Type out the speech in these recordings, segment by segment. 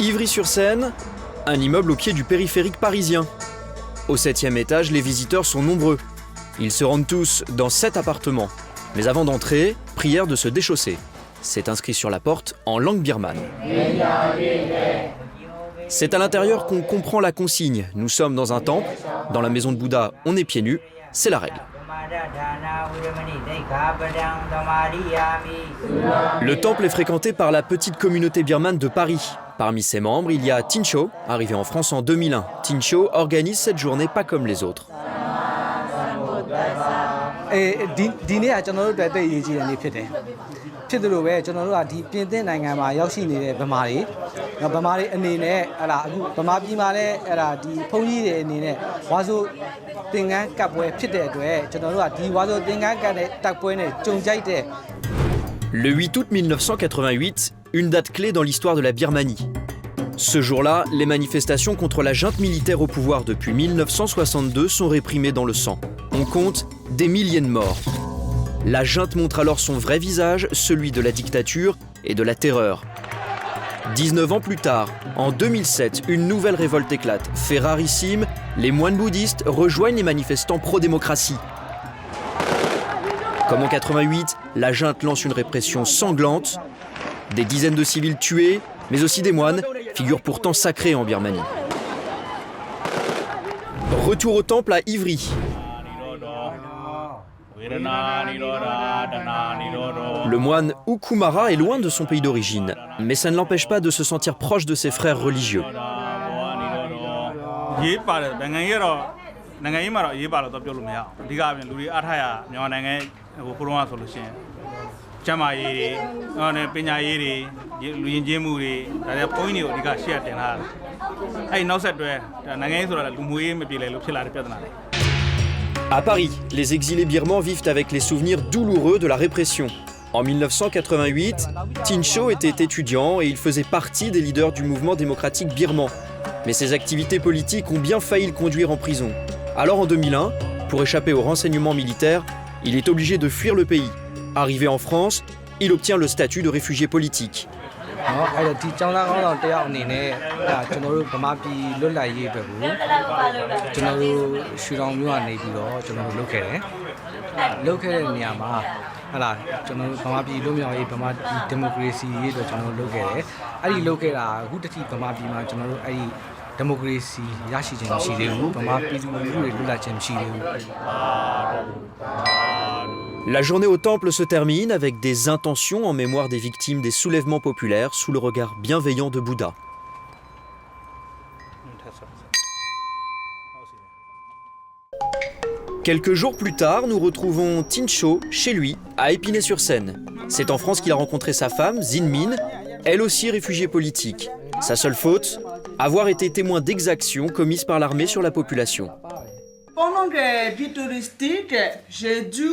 Ivry-sur-Seine, un immeuble au pied du périphérique parisien. Au 7e étage, les visiteurs sont nombreux. Ils se rendent tous dans 7 appartements. Mais avant d'entrer, prière de se déchausser. C'est inscrit sur la porte en langue birmane. C'est à l'intérieur qu'on comprend la consigne. Nous sommes dans un temple. Dans la maison de Bouddha, on est pieds nus. C'est la règle. Le temple est fréquenté par la petite communauté birmane de Paris. Parmi ses membres, il y a Tincho, arrivé en France en 2001. Tincho organise cette journée pas comme les autres. Le 8 août 1988, une date clé dans l'histoire de la Birmanie. Ce jour-là, les manifestations contre la junte militaire au pouvoir depuis 1962 sont réprimées dans le sang. On compte des milliers de morts. La junte montre alors son vrai visage, celui de la dictature et de la terreur. 19 ans plus tard, en 2007, une nouvelle révolte éclate. Fait rarissime, les moines bouddhistes rejoignent les manifestants pro-démocratie. Comme en 88, la junte lance une répression sanglante. Des dizaines de civils tués, mais aussi des moines, figure pourtant sacrée en Birmanie. Retour au temple à Ivry. Le moine Ukumara est loin de son pays d'origine, mais ça ne l'empêche pas de se sentir proche de ses frères religieux. À Paris, les exilés birmans vivent avec les souvenirs douloureux de la répression. En 1988, Tincho était étudiant et il faisait partie des leaders du mouvement démocratique birman. Mais ses activités politiques ont bien failli le conduire en prison. Alors en 2001, pour échapper au renseignement militaire, il est obligé de fuir le pays. Arrivé en France, il obtient le statut de réfugié politique. La journée au temple se termine avec des intentions en mémoire des victimes des soulèvements populaires sous le regard bienveillant de Bouddha. Quelques jours plus tard, nous retrouvons Tincho chez lui, à Épinay-sur-Seine. C'est en France qu'il a rencontré sa femme, Zin Min, elle aussi réfugiée politique. Sa seule faute, avoir été témoin d'exactions commises par l'armée sur la population. Pendant les vies touristiques, j'ai dû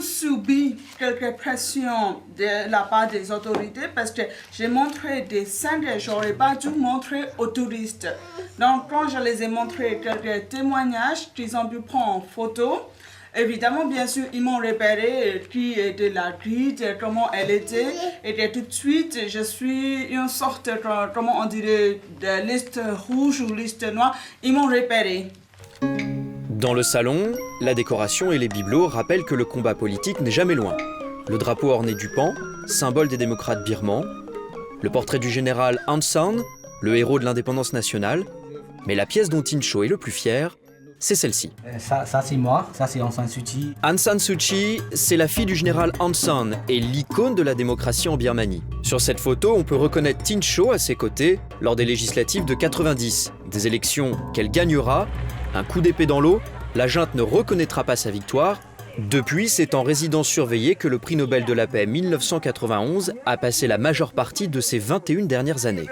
subir quelques pressions de la part des autorités parce que j'ai montré des scènes que je n'aurais pas dû montrer aux touristes. Donc quand je les ai montré quelques témoignages qu'ils ont pu prendre en photo, évidemment, bien sûr, ils m'ont repéré qui était la guide, comment elle était. Et tout de suite, je suis une sorte, comment on dirait, de liste rouge ou liste noire. Ils m'ont repéré. Dans le salon, la décoration et les bibelots rappellent que le combat politique n'est jamais loin. Le drapeau orné du pan, symbole des démocrates birmans. Le portrait du général Aung San, le héros de l'indépendance nationale. Mais la pièce dont Tincho est le plus fier, c'est celle-ci. Ça c'est moi, ça c'est Aung San Suu Kyi. Aung San Suu Kyi, c'est la fille du général Aung San et l'icône de la démocratie en Birmanie. Sur cette photo, on peut reconnaître Tincho à ses côtés lors des législatives de 90. Des élections qu'elle gagnera, un coup d'épée dans l'eau, la junte ne reconnaîtra pas sa victoire. Depuis, c'est en résidence surveillée que le prix Nobel de la paix 1991 a passé la majeure partie de ses 21 dernières années.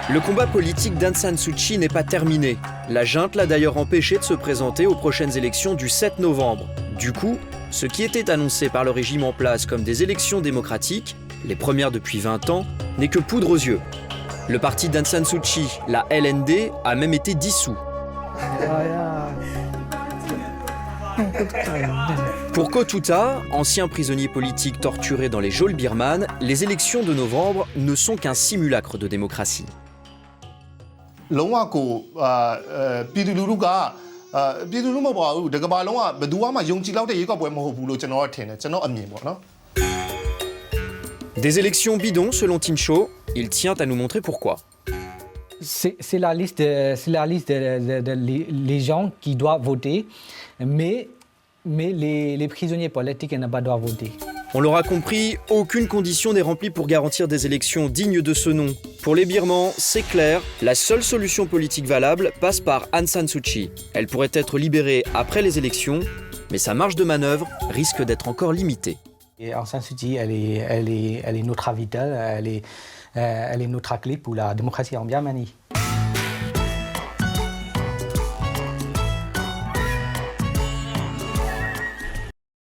Le combat politique d'Aung San Suu Kyi n'est pas terminé. La junte l'a d'ailleurs empêché de se présenter aux prochaines élections du 7 novembre. Du coup, ce qui était annoncé par le régime en place comme des élections démocratiques, les premières depuis 20 ans, n'est que poudre aux yeux. Le parti d'Aung San Suu Kyi, la LND, a même été dissous. Pour Kotouta, ancien prisonnier politique torturé dans les geôles birmanes, les élections de novembre ne sont qu'un simulacre de démocratie. လုံးဝကိုပြည်သူလူထုကပြည်သူလူမဟုတ်ပါဘူးတကဘာလုံးကဘယ်သူမှယုံကြည်လောက်တဲ့ရွေးကောက်ပွဲမဟုတ်ဘူးလို့ကျွန်တော်ကထင်တယ်ကျွန်တော်အမြင်ပေါ့နော် Des élections bidons selon Tincho, il tient à nous montrer pourquoi. C'est la liste, les gens qui doivent voter, mais les prisonniers politiques ne pas doivent voter. On l'aura compris, aucune condition n'est remplie pour garantir des élections dignes de ce nom. Pour les Birmans, c'est clair, la seule solution politique valable passe par Aung San Suu Kyi. Elle pourrait être libérée après les élections, mais sa marge de manœuvre risque d'être encore limitée. Et Aung San Suu Kyi, elle est notre vitale, elle est notre clé pour la démocratie en Birmanie.